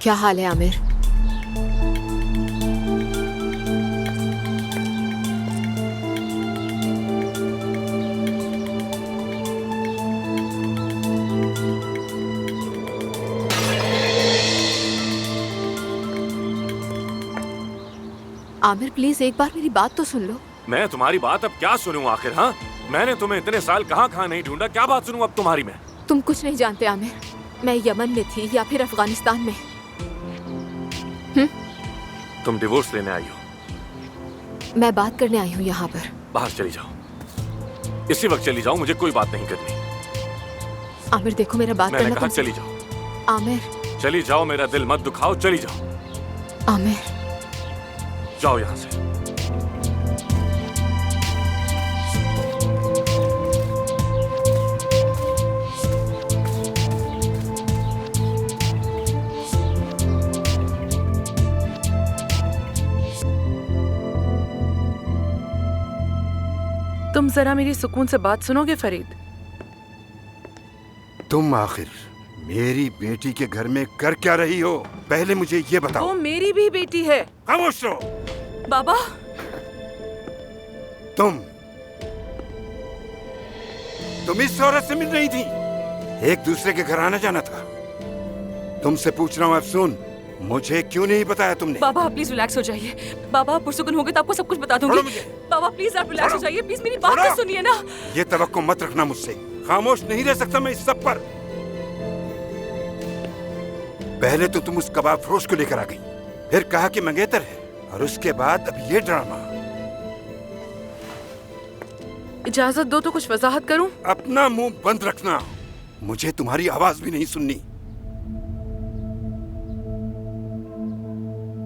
क्या हाल है आमिर? आमिर प्लीज एक बार मेरी बात तो सुन लो। मैं तुम्हारी बात अब क्या सुनूं आखिर? हाँ, मैंने तुम्हें इतने साल कहाँ नहीं ढूंढा, क्या बात सुनूं अब तुम्हारी मैं? तुम कुछ नहीं जानते आमिर, मैं यमन में थी या फिर अफगानिस्तान में। तुम डिवोर्स लेने आई हो? मैं बात करने आई हूँ यहाँ पर। बाहर चली जाओ, इसी वक्त चली जाओ, मुझे कोई बात नहीं करनी। आमिर देखो मेरा बात मैंने करना कहा तुमसे। चली जाओ। आमिर। चली जाओ, मेरा दिल मत दुखाओ, चली जाओ। आमिर जाओ यहाँ से। तुम जरा मेरी सुकून से बात सुनोगे फरीद? तुम आखिर मेरी बेटी के घर में कर क्या रही हो? पहले मुझे ये बताओ। वो मेरी भी बेटी है। खामोश रहो। बाबा। तुम इस औरत से मिल रही थी? एक दूसरे के घर आना जाना था। तुमसे पूछ रहा हूँ अफसून, मुझे क्यों नहीं बताया तुमने? बाबा आप प्लीज रिलैक्स हो जाइए। बाबा आप पुरसुकून होगे तो आपको सब कुछ बता दूंगी। बाबा प्लीज आप रिलैक्स हो जाइए, प्लीज मेरी बात तो सुनिए ना। ये तवक्को मत रखना मुझसे। खामोश नहीं रह सकता मैं इस सब पर। पहले तो तुम उस कबाब फरोश को लेकर आ गई, फिर कहा कि मंगेतर है, और उसके बाद अब ये ड्रामा। इजाजत दो तो कुछ वजाहत करूं। अपना मुंह बंद रखना, मुझे तुम्हारी आवाज भी नहीं सुननी।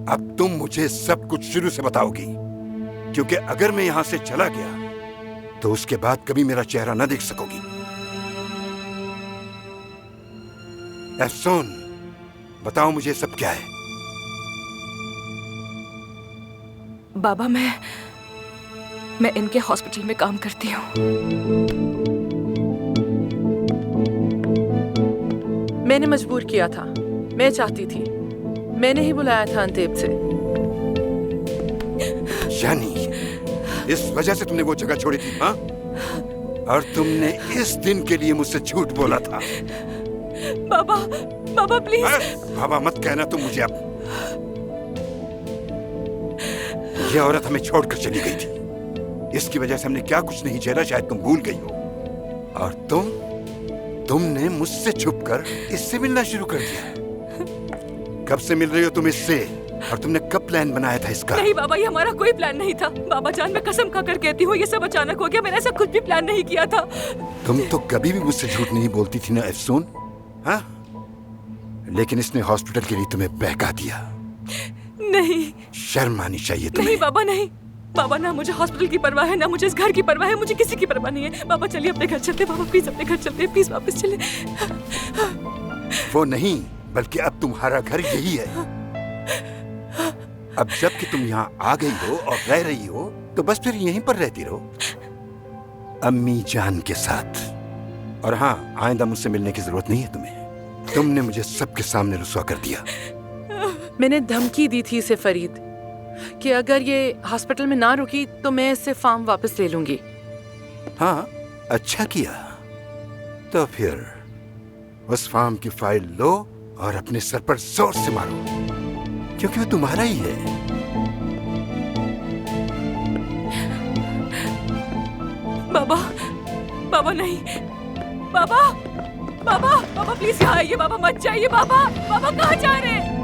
अब तुम मुझे सब कुछ शुरू से बताओगी, क्योंकि अगर मैं यहां से चला गया तो उसके बाद कभी मेरा चेहरा न देख सकोगी। अफसून, बताओ मुझे सब क्या है? बाबा मैं इनके हॉस्पिटल में काम करती हूँ। मैंने मजबूर किया था, मैं चाहती थी, मैंने ही बुलाया था अंतेब से। यानी इस वजह से तुमने वो जगह छोड़ी थी? हाँ? और तुमने इस दिन के लिए मुझसे झूठ बोला था। बाबा प्लीज। बाबा मत कहना तुम मुझे। अब ये औरत हमें छोड़कर चली गई थी, इसकी वजह से हमने क्या कुछ नहीं झेला, शायद तुम भूल गई हो। और तुमने मुझसे छुपकर इससे मिलना शुरू कर दिया। कब से मिल रही हो तुम इससे? और तुमने कब प्लान बनाया था इसका? नहीं बाबा, ये हमारा कोई प्लान नहीं था। बाबा जान मैं कसम खाकर कहती हूँ, ये सब अचानक हो गया। मैंने ऐसा कुछ भी प्लान नहीं किया था। तुम तो कभी भी मुझसे झूठ नहीं बोलती थी ना अफसून? हाँ? लेकिन इसने हॉस्पिटल के लिए तुम्हें बहका दिया। नहीं, शर्म आनी चाहिए तुम्हें। नहीं बाबा नहीं। बाबा ना मुझे हॉस्पिटल की परवाह है, ना मुझे इस घर की परवाह है, मुझे किसी की परवाह नहीं है। बाबा चलिए अपने घर चलते। बाबा प्लीज अपने घर चलते, प्लीज वापस चले। वो नहीं, बल्कि अब तुम्हारा घर यही है। अब जब कि तुम यहाँ आ गई हो और रह रही हो, तो बस फिर यहीं पर रहती रहो, अम्मी जान के साथ। और हाँ, आइंदा मुझसे मिलने की जरूरत नहीं है तुम्हें। तुमने मुझे सबके सामने रुसवा कर दिया। मैंने धमकी दी थी इसे फरीद कि अगर ये हॉस्पिटल में ना रुकी तो मैं इससे फार्म वापस ले लूंगी। हाँ, अच्छा किया। तो फिर उस फार्म की फाइल लो और अपने सर पर जोर से मारो, क्योंकि वो तुम्हारा ही है। बाबा नहीं। बाबा प्लीज यहाँ आइए। बाबा मत जाइए। बाबा कहाँ जा रहे हैं?